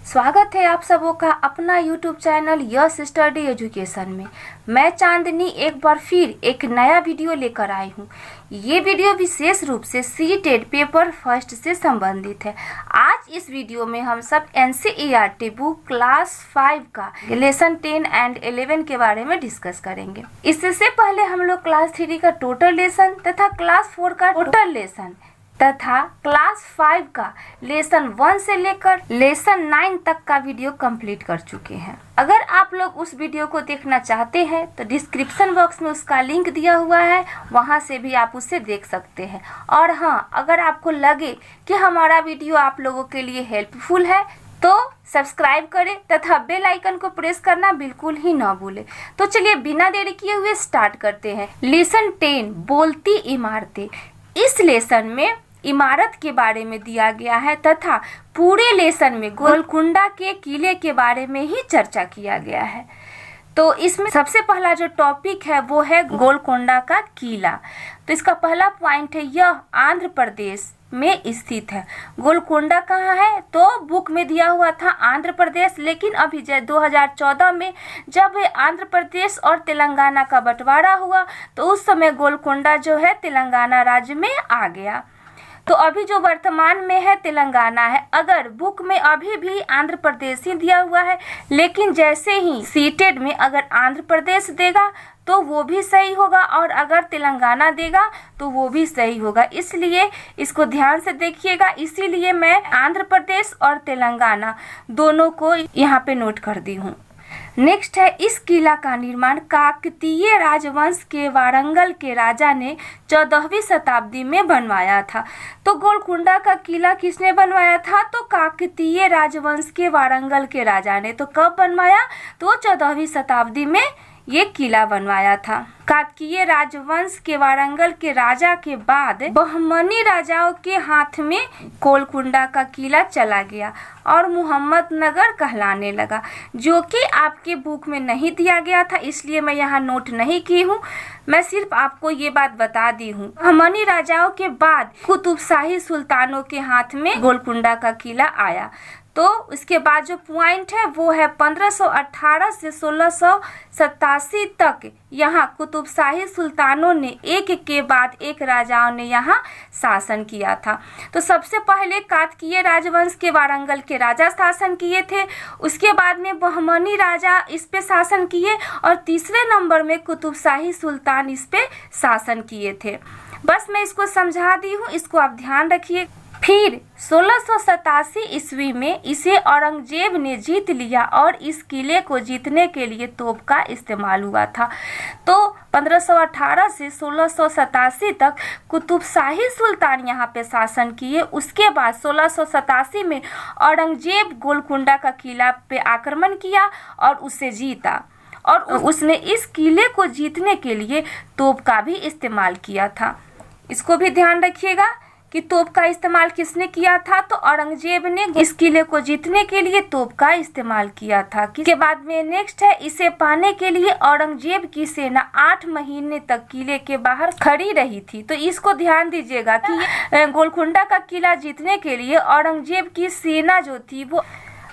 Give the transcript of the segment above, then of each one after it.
स्वागत है आप सबों का अपना YouTube channel yes study education में। मैं चांदनी एक बार फिर एक नया वीडियो लेकर आई हूँ। ये वीडियो विशेष रूप से सीटेट पेपर फर्स्ट से संबंधित है। आज इस वीडियो में हम सब NCERT बुक क्लास 5 का लेसन 10 एंड 11 के बारे में डिस्कस करेंगे। इससे पहले हम लोग क्लास 3 का टोटल लेसन तथा क्लास 4 का टोटल लेसन तथा क्लास 5 का लेसन 1 से लेकर लेसन 9 तक का वीडियो कंप्लीट कर चुके हैं। अगर आप लोग उस वीडियो को देखना चाहते हैं तो डिस्क्रिप्शन बॉक्स में उसका लिंक दिया हुआ है, वहां से भी आप उसे देख सकते हैं। और हाँ, अगर आपको लगे कि हमारा वीडियो आप लोगों के लिए हेल्पफुल है तो सब्सक्राइब करें तथा बेल आइकन को प्रेस करना बिल्कुल ही ना भूलें। तो चलिए बिना देरी किए हुए स्टार्ट करते हैं। लेसन 10 बोलती इमारतें। इस लेसन में इमारत के बारे में दिया गया है तथा पूरे लेसन में गोलकुंडा के किले के बारे में ही चर्चा किया गया है। तो इसमें सबसे पहला जो टॉपिक है वो है गोलकुंडा का किला। तो इसका पहला पॉइंट है, यह आंध्र प्रदेश में स्थित है। गोलकुंडा कहाँ है? तो बुक में दिया हुआ था आंध्र प्रदेश, लेकिन अभी 2014 में जब आंध्र प्रदेश और तेलंगाना का बंटवारा हुआ तो उस समय गोलकुंडा जो है तेलंगाना राज्य में आ गया। तो अभी जो वर्तमान में है तेलंगाना है। अगर बुक में अभी भी आंध्र प्रदेश ही दिया हुआ है, लेकिन जैसे ही सीटेड में अगर आंध्र प्रदेश देगा तो वो भी सही होगा और अगर तेलंगाना देगा तो वो भी सही होगा। इसलिए इसको ध्यान से देखिएगा। इसीलिए मैं आंध्र प्रदेश और तेलंगाना दोनों को यहाँ पे नोट कर दी हूँ। नेक्स्ट है, इस किला का निर्माण काकतीय राजवंश के वारंगल के राजा ने 14वीं शताब्दी में बनवाया था। तो गोलकुंडा का किला किसने बनवाया था? तो काकतीय राजवंश के वारंगल के राजा ने। तो कब बनवाया? तो 14वीं शताब्दी में ये किला बनवाया था। काकतीय राजवंश के वारंगल के राजा के बाद बहमनी राजाओं के हाथ में गोलकुंडा का किला चला गया और मुहम्मदनगर कहलाने लगा, जो कि आपके बुक में नहीं दिया गया था, इसलिए मैं यहाँ नोट नहीं की हूँ। मैं सिर्फ आपको ये बात बता दी हूँ। बहमनी राजाओं के बाद कुतुबशाही सुल्तानों के हाथ में गोलकुंडा का किला आया। तो उसके बाद जो पॉइंट है वो है 1518 से 1687 तक यहाँ कुतुबशाही सुल्तानों ने एक के बाद एक राजाओं ने यहाँ शासन किया था। तो सबसे पहले काकतीय राजवंश के वारंगल के राजा शासन किए थे, उसके बाद में बहमनी राजा इस पे शासन किए और तीसरे नंबर में कुतुबशाही सुल्तान इस पे शासन किए थे। बस मैं इसको समझा दी हूँ, इसको आप ध्यान रखिए। फिर 1687 ईस्वी में इसे औरंगजेब ने जीत लिया और इस किले को जीतने के लिए तोप का इस्तेमाल हुआ था। तो 1518 से 1687 तक कुतुबशाही सुल्तान यहाँ पे शासन किए। उसके बाद 1687 में औरंगजेब गोलकुंडा का किला पे आक्रमण किया और उसे जीता और उसने इस किले को जीतने के लिए तोप का भी इस्तेमाल किया था। इसको भी ध्यान रखिएगा कि तोप का इस्तेमाल किसने किया था? तो औरंगजेब ने इस किले को जीतने के लिए तोप का इस्तेमाल किया था। इसके बाद में नेक्स्ट है, इसे पाने के लिए औरंगजेब की सेना 8 महीने तक किले के बाहर खड़ी रही थी। तो इसको ध्यान दीजिएगा कि गोलकुंडा का किला जीतने के लिए औरंगजेब की सेना जो थी वो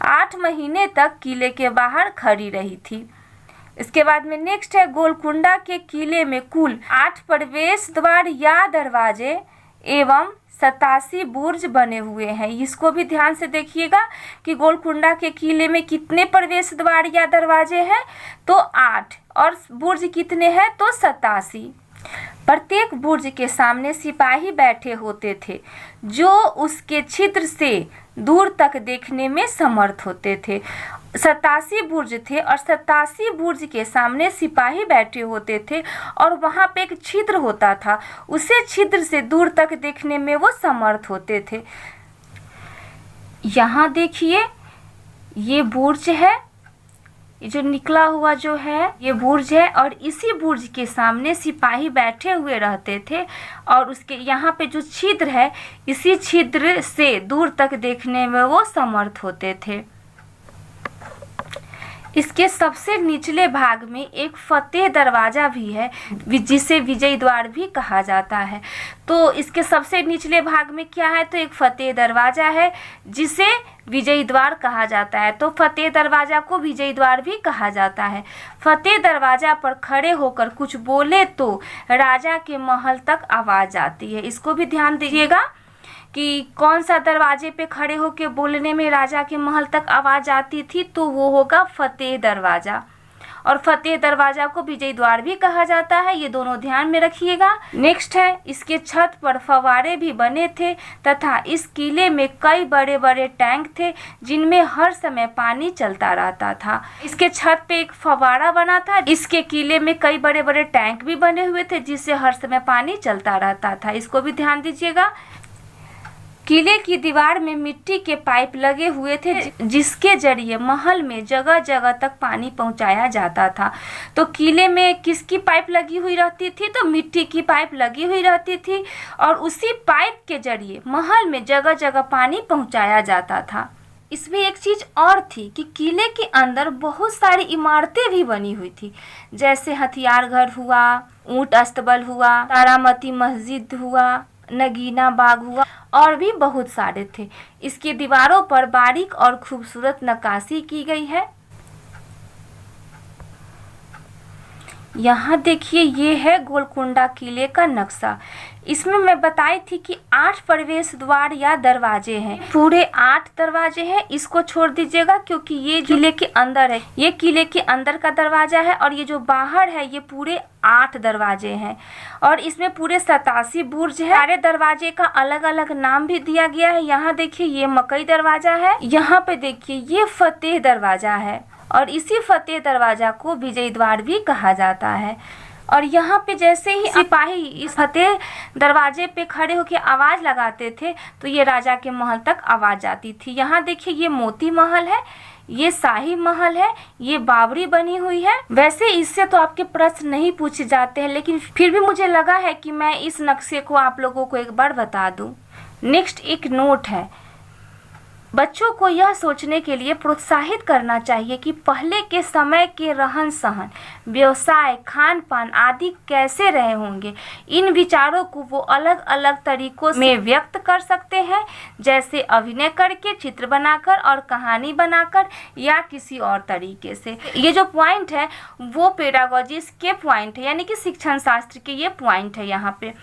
8 महीने तक किले के बाहर खड़ी रही थी। इसके बाद में नेक्स्ट है, गोलकुंडा के किले में कुल 8 प्रवेश द्वार या दरवाजे एवं 87 बुर्ज बने हुए हैं। इसको भी ध्यान से देखिएगा कि गोलकुंडा के किले में कितने प्रवेश द्वार या दरवाजे हैं? तो 8 और बुर्ज कितने हैं? तो 87। प्रत्येक बुर्ज के सामने सिपाही बैठे होते थे जो उसके छिद्र से दूर तक देखने में समर्थ होते थे। 87 बुर्ज थे और 87 बुर्ज के सामने सिपाही बैठे होते थे और वहां पे एक छिद्र होता था, उसे छिद्र से दूर तक देखने में वो समर्थ होते थे। यहाँ देखिए ये बुर्ज है, जो निकला हुआ जो है ये बुर्ज है और इसी बुर्ज के सामने सिपाही बैठे हुए रहते थे और उसके यहाँ पे जो छिद्र है इसी छिद्र से दूर तक देखने में वो समर्थ होते थे। इसके सबसे निचले भाग में एक फतेह दरवाजा भी है जिसे विजय द्वार भी कहा जाता है। तो इसके सबसे निचले भाग में क्या है, तो एक फतेह दरवाजा है जिसे विजय द्वार कहा जाता है। तो फतेह दरवाजा को विजय द्वार भी कहा जाता है। फतेह दरवाजा पर खड़े होकर कुछ बोले तो राजा के महल तक आवाज आती है। इसको भी ध्यान दीजिएगा कि कौन सा दरवाजे पे खड़े होके बोलने में राजा के महल तक आवाज आती थी, तो वो होगा फतेह दरवाजा। और फतेह दरवाजा को विजय द्वार भी कहा जाता है, ये दोनों ध्यान में रखिएगा। नेक्स्ट है, इसके छत पर फव्वारे भी बने थे तथा इस किले में कई बड़े बड़े टैंक थे जिनमें हर समय पानी चलता रहता था। इसके छत पे एक फव्वारा बना था, इसके किले में कई बड़े बड़े टैंक भी बने हुए थे जिससे हर समय पानी चलता रहता था। इसको भी ध्यान दीजिएगा। किले की दीवार में मिट्टी के पाइप लगे हुए थे जिसके जरिए महल में जगह जगह तक पानी पहुंचाया जाता था। तो किले में किसकी पाइप लगी हुई रहती थी, तो मिट्टी की पाइप लगी हुई रहती थी और उसी पाइप के जरिए महल में जगह जगह पानी पहुंचाया जाता था। इसमें एक चीज और थी कि किले के अंदर बहुत सारी इमारतें भी बनी हुई थी, जैसे हथियार घर हुआ, ऊंट अस्तबल हुआ, तारामती मस्जिद हुआ, नगीना बाग हुआ और भी बहुत सारे थे। इसकी दीवारों पर बारीक और खूबसूरत नक्काशी की गई है। यहाँ देखिए, ये है गोलकुंडा किले का नक्शा। इसमें मैं बताई थी कि 8 प्रवेश द्वार या दरवाजे हैं, पूरे 8 दरवाजे हैं। इसको छोड़ दीजिएगा क्योंकि ये किले के अंदर है, ये किले के अंदर का दरवाजा है और ये जो बाहर है ये पूरे 8 दरवाजे हैं। और इसमें पूरे 87 बुर्ज है। सारे दरवाजे का अलग अलग नाम भी दिया गया है। यहाँ देखिए, ये मकई दरवाजा है, यहाँ पे देखिए ये फतेह दरवाजा है और इसी फतेह दरवाजा को विजय द्वार भी कहा जाता है। और यहाँ पे जैसे ही सिपाही इस फतेह दरवाजे पे खड़े होकर आवाज लगाते थे तो ये राजा के महल तक आवाज आती थी। यहाँ देखिए, ये मोती महल है, ये शाही महल है, ये बावड़ी बनी हुई है। वैसे इससे तो आपके प्रश्न नहीं पूछे जाते हैं, लेकिन फिर भी मुझे लगा है कि मैं इस नक्शे को आप लोगों को एक बार बता दूं। नेक्स्ट एक नोट है, बच्चों को यह सोचने के लिए प्रोत्साहित करना चाहिए कि पहले के समय के रहन सहन, व्यवसाय, खान पान आदि कैसे रहे होंगे। इन विचारों को वो अलग अलग तरीकों में व्यक्त कर सकते हैं, जैसे अभिनय करके, चित्र बनाकर और कहानी बनाकर या किसी और तरीके से। ये जो पॉइंट है वो पेडागोजी के पॉइंट है, यानी कि शिक्षण शास्त्र के ये पॉइंट है यहाँ पे।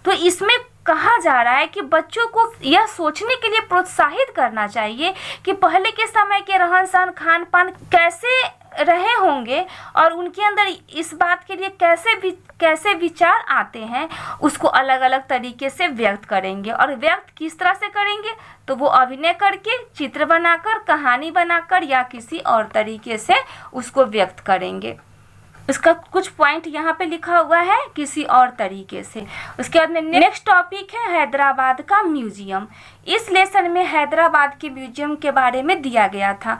तो इसमें कहा जा रहा है कि बच्चों को यह सोचने के लिए प्रोत्साहित करना चाहिए कि पहले के समय के रहन सहन, खान पान कैसे रहे होंगे और उनके अंदर इस बात के लिए कैसे विचार आते हैं, उसको अलग अलग तरीके से व्यक्त करेंगे। और व्यक्त किस तरह से करेंगे, तो वो अभिनय करके, चित्र बनाकर, कहानी बनाकर या किसी और तरीके से उसको व्यक्त करेंगे। इसका कुछ पॉइंट यहाँ पे लिखा हुआ है, किसी और तरीके से। उसके बाद में नेक्स्ट टॉपिक है हैदराबाद का म्यूजियम। इस लेसन में हैदराबाद के म्यूजियम के बारे में दिया गया था।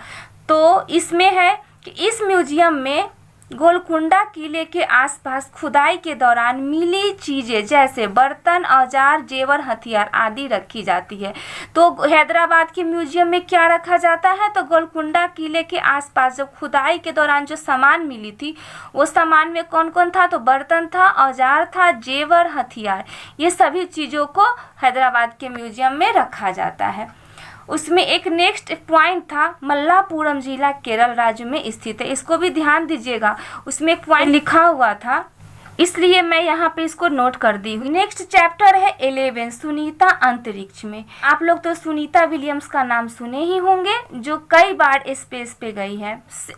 तो इसमें है कि इस म्यूजियम में गोलकुंडा किले के आसपास खुदाई के दौरान मिली चीजें जैसे बर्तन, औजार, जेवर, हथियार आदि रखी जाती है। तो हैदराबाद के म्यूजियम में क्या रखा जाता है, तो गोलकुंडा किले के आसपास जब खुदाई के दौरान जो सामान मिली थी वो सामान में कौन कौन था, तो बर्तन था, औजार था, जेवर, हथियार, ये सभी चीजों को हैदराबाद के म्यूजियम में रखा जाता है। उसमें एक नेक्स्ट पॉइंट था, मल्लापुरम जिला केरल राज्य में स्थित है। इसको भी ध्यान दीजिएगा, उसमें एक पॉइंट लिखा हुआ था, इसलिए मैं यहाँ पे इसको नोट कर दी हूँ। नेक्स्ट चैप्टर है 11 सुनीता अंतरिक्ष में। आप लोग तो सुनीता विलियम्स का नाम सुने ही होंगे, जो कई बार स्पेस पे गई है।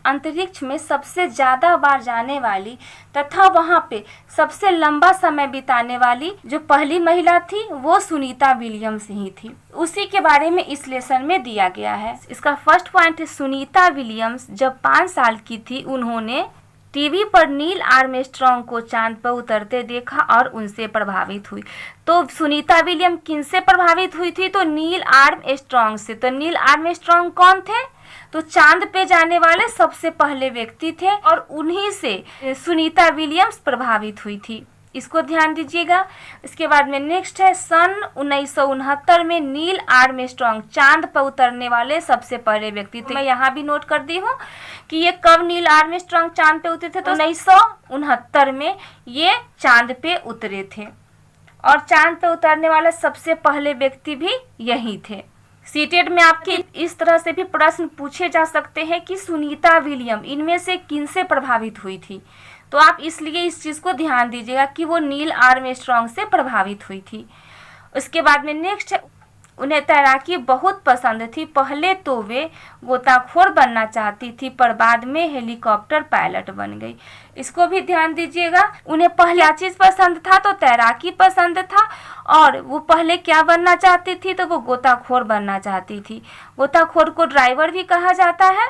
अंतरिक्ष में सबसे ज्यादा बार जाने वाली तथा वहाँ पे सबसे लंबा समय बिताने वाली जो पहली महिला थी वो सुनीता विलियम्स ही थी। उसी के बारे में इस लेसन में दिया गया है। इसका फर्स्ट पॉइंट है, सुनीता विलियम्स जब 5 साल की थी उन्होंने टीवी पर नील आर्मस्ट्रॉन्ग को चांद पर उतरते देखा और उनसे प्रभावित हुई। तो सुनीता विलियम किनसे प्रभावित हुई थी, तो नील आर्मस्ट्रॉन्ग से। तो नील आर्मस्ट्रॉन्ग कौन थे, तो चांद पे जाने वाले सबसे पहले व्यक्ति थे और उन्हीं से सुनीता विलियम्स प्रभावित हुई थी। इसको ध्यान दीजिएगा। इसके बाद में नेक्स्ट है सन 1969 में नील आर्मस्ट्रांग चांद पर उतरने वाले सबसे पहले व्यक्ति थे। मैं यहाँ भी नोट कर दी हूँ कि ये कब नील आर्मस्ट्रांग चांद पे उतरे थे, तो 1969 में ये चांद पे उतरे थे और चांद पे उतरने वाले सबसे पहले व्यक्ति भी यही थे। सीटेट में आपके इस तरह से भी प्रश्न पूछे जा सकते हैं कि सुनीता विलियम इनमें से किनसे प्रभावित हुई थी, तो आप इसलिए इस चीज़ को ध्यान दीजिएगा कि वो नील आर्मस्ट्रांग से प्रभावित हुई थी। उसके बाद में नेक्स्ट है उन्हें तैराकी बहुत पसंद थी। पहले तो वे गोताखोर बनना चाहती थी पर बाद में हेलीकॉप्टर पायलट बन गई। इसको भी ध्यान दीजिएगा। उन्हें पहले क्या चीज़ पसंद था, तो तैराकी पसंद था और वो पहले क्या बनना चाहती थी, तो वो गोताखोर बनना चाहती थी। गोताखोर को ड्राइवर भी कहा जाता है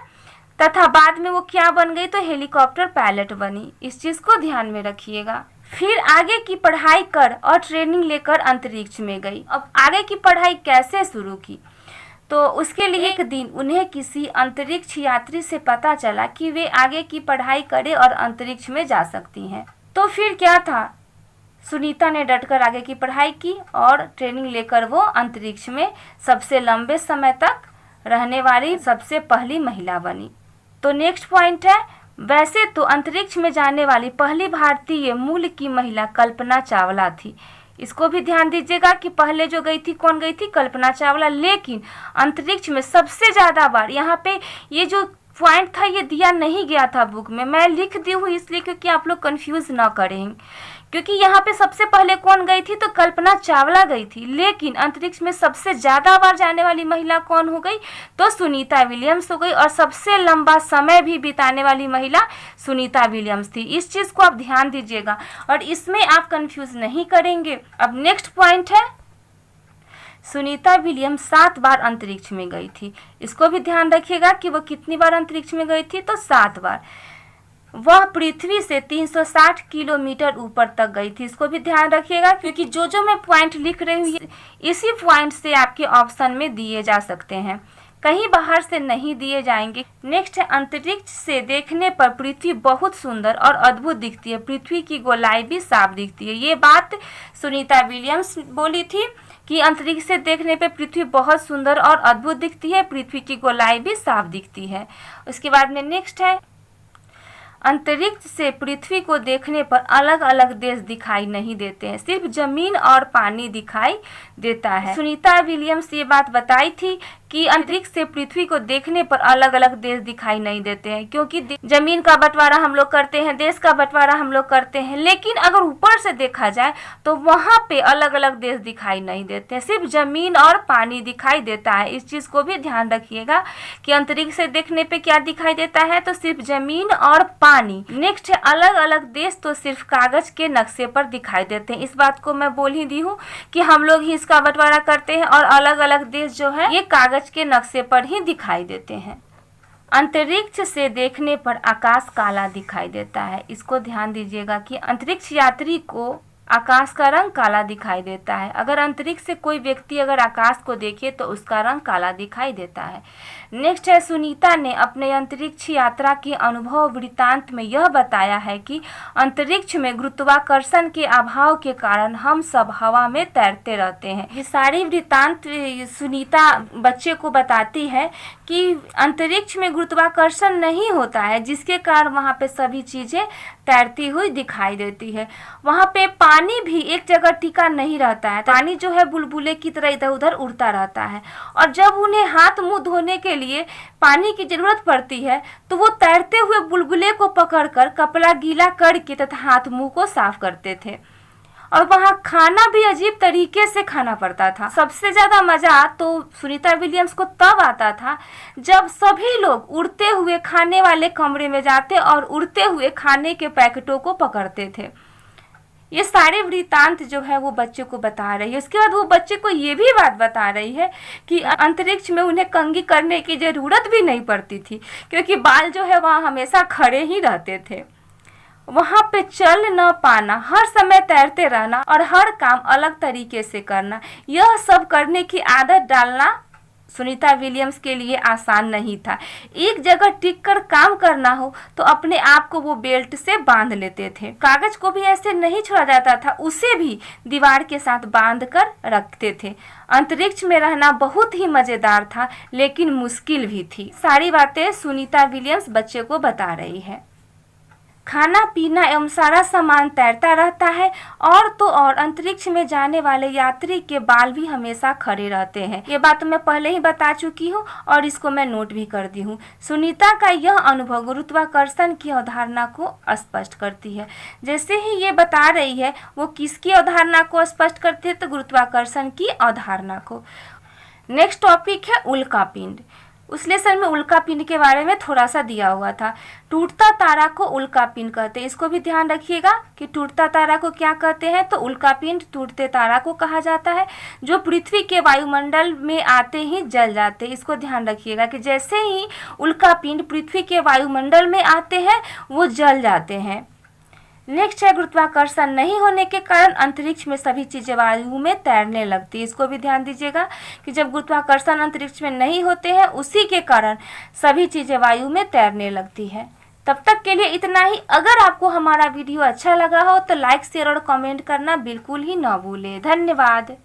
तथा बाद में वो क्या बन गई, तो हेलीकॉप्टर पायलट बनी। इस चीज़ को ध्यान में रखिएगा। फिर आगे की पढ़ाई कर और ट्रेनिंग लेकर अंतरिक्ष में गई। अब आगे की पढ़ाई कैसे शुरू की, तो उसके लिए एक दिन उन्हें किसी अंतरिक्ष यात्री से पता चला कि वे आगे की पढ़ाई करें और अंतरिक्ष में जा सकती हैं। तो फिर क्या था, सुनीता ने डटकर आगे की पढ़ाई की और ट्रेनिंग लेकर वो अंतरिक्ष में सबसे लंबे समय तक रहने वाली सबसे पहली महिला बनी। तो नेक्स्ट पॉइंट है, वैसे तो अंतरिक्ष में जाने वाली पहली भारतीय मूल की महिला कल्पना चावला थी। इसको भी ध्यान दीजिएगा कि पहले जो गई थी कौन गई थी, कल्पना चावला। लेकिन अंतरिक्ष में सबसे ज़्यादा बार, यहाँ पे ये जो पॉइंट था ये दिया नहीं गया था बुक में, मैं लिख दी हूँ इसलिए क्योंकि आप लोग कंफ्यूज ना करें, क्योंकि यहाँ पे सबसे पहले कौन गई थी, तो कल्पना चावला गई थी। लेकिन अंतरिक्ष में सबसे ज़्यादा बार जाने वाली महिला कौन हो गई, तो सुनीता विलियम्स हो गई और सबसे लंबा समय भी बिताने वाली महिला सुनीता विलियम्स थी। इस चीज़ को आप ध्यान दीजिएगा और इसमें आप कंफ्यूज नहीं करेंगे। अब नेक्स्ट पॉइंट है, सुनीता विलियम्स 7 बार अंतरिक्ष में गई थी। इसको भी ध्यान रखिएगा कि वो कितनी बार अंतरिक्ष में गई थी, तो 7 बार। वह पृथ्वी से 360 किलोमीटर ऊपर तक गई थी। इसको भी ध्यान रखिएगा क्योंकि जो मैं पॉइंट लिख रही हूँ इसी पॉइंट से आपके ऑप्शन में दिए जा सकते हैं, कहीं बाहर से नहीं दिए जाएंगे। नेक्स्ट है, अंतरिक्ष से देखने पर पृथ्वी बहुत सुंदर और अद्भुत दिखती है, पृथ्वी की गोलाई भी साफ दिखती है। ये बात सुनीता विलियम्स बोली थी कि अंतरिक्ष से देखने पर पृथ्वी बहुत सुंदर और अद्भुत दिखती है, पृथ्वी की गोलाई भी साफ दिखती है। उसके बाद में नेक्स्ट है, अंतरिक्ष से पृथ्वी को देखने पर अलग अलग देश दिखाई नहीं देते हैं, सिर्फ जमीन और पानी दिखाई देता है। सुनीता विलियम्स ये बात बताई थी कि अंतरिक्ष से पृथ्वी को देखने पर अलग अलग देश दिखाई नहीं देते हैं, क्योंकि जमीन का बंटवारा हम लोग करते हैं, देश का बंटवारा हम लोग करते हैं, लेकिन अगर ऊपर से देखा जाए तो वहाँ पे अलग अलग देश दिखाई नहीं देते हैं, सिर्फ जमीन और पानी दिखाई देता है। इस चीज़ को भी ध्यान रखिएगा कि अंतरिक्ष से देखने पे क्या दिखाई देता है, तो सिर्फ जमीन और पानी। नेक्स्ट है, अलग अलग देश तो सिर्फ कागज के नक्शे पर दिखाई देते हैं। इस बात को मैं बोल ही दी हूँ कि हम लोग ही इसका बंटवारा करते हैं और अलग अलग देश जो है ये कागज के नक्शे पर ही दिखाई देते हैं। अंतरिक्ष से देखने पर आकाश काला दिखाई देता है। इसको ध्यान दीजिएगा कि अंतरिक्ष यात्री को आकाश का रंग काला दिखाई देता है। अगर अंतरिक्ष से कोई व्यक्ति अगर आकाश को देखे तो उसका रंग काला दिखाई देता है। नेक्स्ट है, सुनीता ने अपने अंतरिक्ष यात्रा के अनुभव वृत्तांत में यह बताया है कि अंतरिक्ष में गुरुत्वाकर्षण के अभाव के कारण हम सब हवा में तैरते रहते हैं। ये सारी वृत्तांत सुनीता बच्चे को बताती है कि अंतरिक्ष में गुरुत्वाकर्षण नहीं होता है, जिसके कारण वहाँ पे सभी चीज़ें तैरती हुई दिखाई देती है। वहाँ पे पानी भी एक जगह टिका नहीं रहता है, पानी जो है बुलबुले की तरह इधर उधर उड़ता रहता है और जब उन्हें हाथ मुंह धोने के लिए पानी की जरूरत पड़ती है तो वो तैरते हुए बुलबुले को पकड़कर कपड़ा गीला करके तथा हाथ मुंह को साफ करते थे। और वहाँ खाना भी अजीब तरीके से खाना पड़ता था। सबसे ज़्यादा मज़ा तो सुनीता विलियम्स को तब आता था जब सभी लोग उड़ते हुए खाने वाले कमरे में जाते और उड़ते हुए खाने के पैकेटों को पकड़ते थे। ये सारे वृत्तांत जो है वो बच्चे को बता रही है। उसके बाद वो बच्चे को ये भी बात बता रही है कि अंतरिक्ष में उन्हें कंघी करने की ज़रूरत भी नहीं पड़ती थी, क्योंकि बाल जो है वहाँ हमेशा खड़े ही रहते थे। वहाँ पे चल न पाना, हर समय तैरते रहना और हर काम अलग तरीके से करना, यह सब करने की आदत डालना सुनीता विलियम्स के लिए आसान नहीं था। एक जगह टिक कर काम करना हो तो अपने आप को वो बेल्ट से बांध लेते थे। कागज को भी ऐसे नहीं छोड़ा जाता था, उसे भी दीवार के साथ बांध कर रखते थे। अंतरिक्ष में रहना बहुत ही मजेदार था, लेकिन मुश्किल भी थी। सारी बातें सुनीता विलियम्स बच्चे को बता रही है। खाना पीना एवं सारा सामान तैरता रहता है, और तो और अंतरिक्ष में जाने वाले यात्री के बाल भी हमेशा खड़े रहते हैं। ये बात मैं पहले ही बता चुकी हूँ और इसको मैं नोट भी कर दी हूँ। सुनीता का यह अनुभव गुरुत्वाकर्षण की अवधारणा को स्पष्ट करती है। जैसे ही ये बता रही है वो किसकी अवधारणा को स्पष्ट करती है, तो गुरुत्वाकर्षण की अवधारणा को। नेक्स्ट टॉपिक है उल्का पिंड। उस लेसन में उल्का पिंड के बारे में थोड़ा सा दिया हुआ था। टूटता तारा को उल्का पिंड कहते हैं। इसको भी ध्यान रखिएगा कि टूटता तारा को क्या कहते हैं, तो उल्का पिंड टूटते तारा को कहा जाता है, जो पृथ्वी के वायुमंडल में आते ही जल जाते हैं। इसको ध्यान रखिएगा कि जैसे ही उल्का पिंड पृथ्वी के वायुमंडल में आते हैं वो जल जाते हैं। नेक्स्ट है गुरुत्वाकर्षण नहीं होने के कारण अंतरिक्ष में सभी चीजें वायु में तैरने लगती है। इसको भी ध्यान दीजिएगा कि जब गुरुत्वाकर्षण अंतरिक्ष में नहीं होते हैं, उसी के कारण सभी चीजें वायु में तैरने लगती है। तब तक के लिए इतना ही। अगर आपको हमारा वीडियो अच्छा लगा हो तो लाइक, शेयर और कमेंट करना बिल्कुल ही ना भूलें। धन्यवाद।